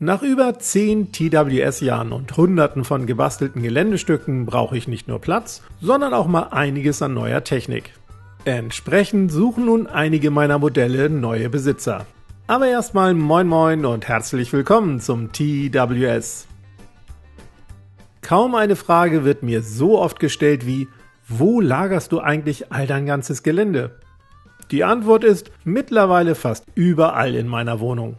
Nach über 10 TWS-Jahren und Hunderten von gebastelten Geländestücken brauche ich nicht nur Platz, sondern auch mal einiges an neuer Technik. Entsprechend suchen nun einige meiner Modelle neue Besitzer. Aber erstmal moin moin und herzlich willkommen zum TWS. Kaum eine Frage wird mir so oft gestellt wie: Wo lagerst du eigentlich all dein ganzes Gelände? Die Antwort ist mittlerweile fast überall in meiner Wohnung.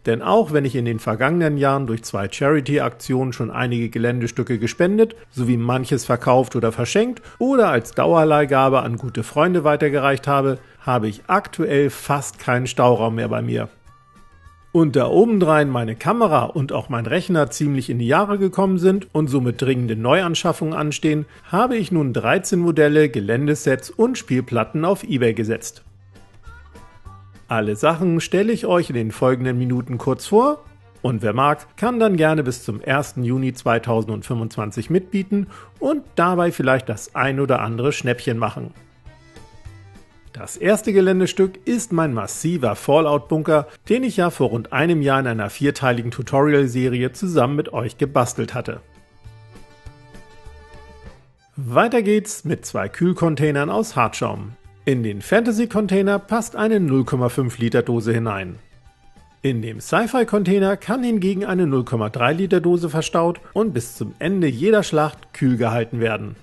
Denn auch wenn ich in den vergangenen Jahren durch 2 Charity-Aktionen schon einige Geländestücke gespendet, sowie manches verkauft oder verschenkt oder als Dauerleihgabe an gute Freunde weitergereicht habe, habe ich aktuell fast keinen Stauraum mehr bei mir. Und da obendrein meine Kamera und auch mein Rechner ziemlich in die Jahre gekommen sind und somit dringende Neuanschaffungen anstehen, habe ich nun 13 Modelle, Geländesets und Spielplatten auf eBay gesetzt. Alle Sachen stelle ich euch in den folgenden Minuten kurz vor und wer mag, kann dann gerne bis zum 1. Juni 2025 mitbieten und dabei vielleicht das ein oder andere Schnäppchen machen. Das erste Geländestück ist mein massiver Fallout-Bunker, den ich ja vor rund einem Jahr in einer 4-teiligen Tutorial-Serie zusammen mit euch gebastelt hatte. Weiter geht's mit 2 Kühlcontainern aus Hartschaum. In den Fantasy-Container passt eine 0,5 Liter Dose hinein. In dem Sci-Fi-Container kann hingegen eine 0,3 Liter Dose verstaut und bis zum Ende jeder Schlacht kühl gehalten werden.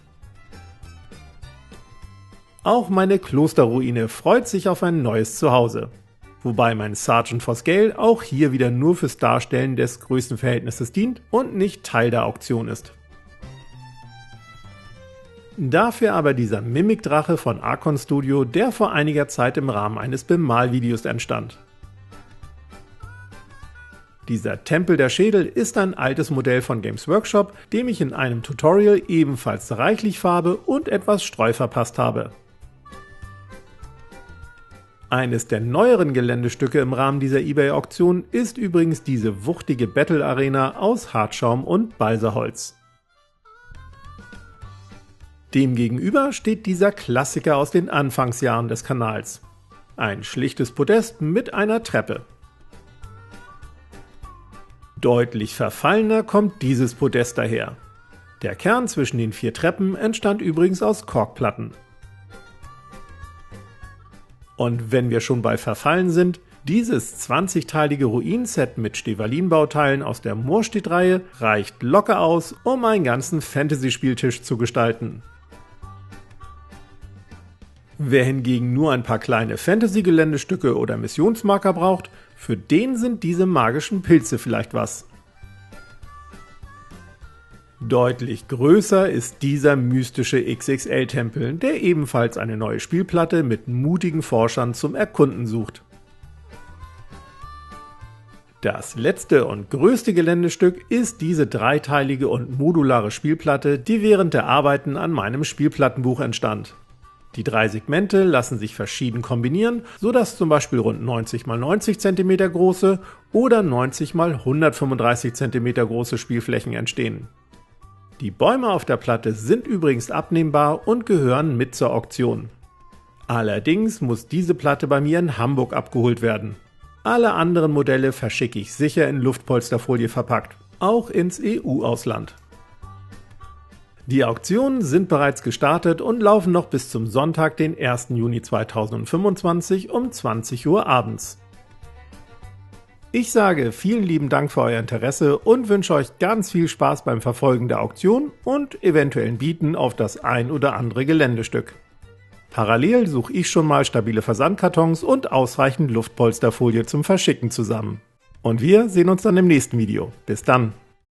Auch meine Klosterruine freut sich auf ein neues Zuhause. Wobei mein Sergeant for Scale auch hier wieder nur fürs Darstellen des Größenverhältnisses dient und nicht Teil der Auktion ist. Dafür aber dieser Mimikdrache von Archon Studio, der vor einiger Zeit im Rahmen eines Bemalvideos entstand. Dieser Tempel der Schädel ist ein altes Modell von Games Workshop, dem ich in einem Tutorial ebenfalls reichlich Farbe und etwas Streu verpasst habe. Eines der neueren Geländestücke im Rahmen dieser eBay-Auktion ist übrigens diese wuchtige Battle Arena aus Hartschaum und Balsaholz. Demgegenüber steht dieser Klassiker aus den Anfangsjahren des Kanals. Ein schlichtes Podest mit einer Treppe. Deutlich verfallener kommt dieses Podest daher. Der Kern zwischen den 4 Treppen entstand übrigens aus Korkplatten. Und wenn wir schon bei Verfallen sind, dieses 20-teilige Ruinenset mit Stevalin-Bauteilen aus der Moorstedt-Reihe reicht locker aus, um einen ganzen Fantasy-Spieltisch zu gestalten. Wer hingegen nur ein paar kleine Fantasy-Geländestücke oder Missionsmarker braucht, für den sind diese magischen Pilze vielleicht was. Deutlich größer ist dieser mystische XXL-Tempel, der ebenfalls eine neue Spielplatte mit mutigen Forschern zum Erkunden sucht. Das letzte und größte Geländestück ist diese 3-teilige und modulare Spielplatte, die während der Arbeiten an meinem Spielplattenbuch entstand. Die 3 Segmente lassen sich verschieden kombinieren, sodass zum Beispiel rund 90 x 90 cm große oder 90 x 135 cm große Spielflächen entstehen. Die Bäume auf der Platte sind übrigens abnehmbar und gehören mit zur Auktion. Allerdings muss diese Platte bei mir in Hamburg abgeholt werden. Alle anderen Modelle verschicke ich sicher in Luftpolsterfolie verpackt, auch ins EU-Ausland. Die Auktionen sind bereits gestartet und laufen noch bis zum Sonntag, den 1. Juni 2025 um 20 Uhr abends. Ich sage vielen lieben Dank für euer Interesse und wünsche euch ganz viel Spaß beim Verfolgen der Auktion und eventuellen Bieten auf das ein oder andere Geländestück. Parallel suche ich schon mal stabile Versandkartons und ausreichend Luftpolsterfolie zum Verschicken zusammen. Und wir sehen uns dann im nächsten Video. Bis dann!